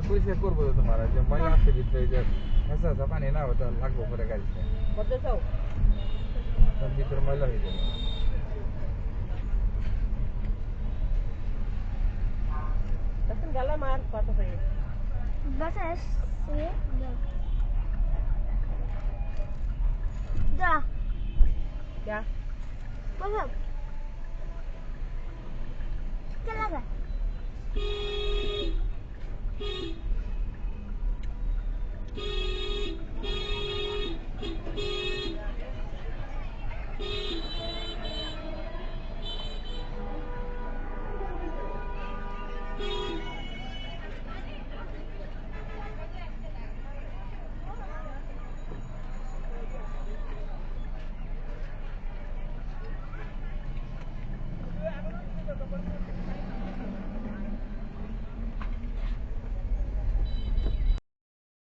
আমি পরিষ্কার করবো তো তোমার যে ময়লা আছে ভিতরে যে হাসা হাসা পানি না ওটা লাগবো পরে গাড়িতে কত চাও তার ভিতরে ময়লা হয়ে যাবে এখন গেলাম আর কত পাই बस ऐसे जा क्या मतलब क्या लगा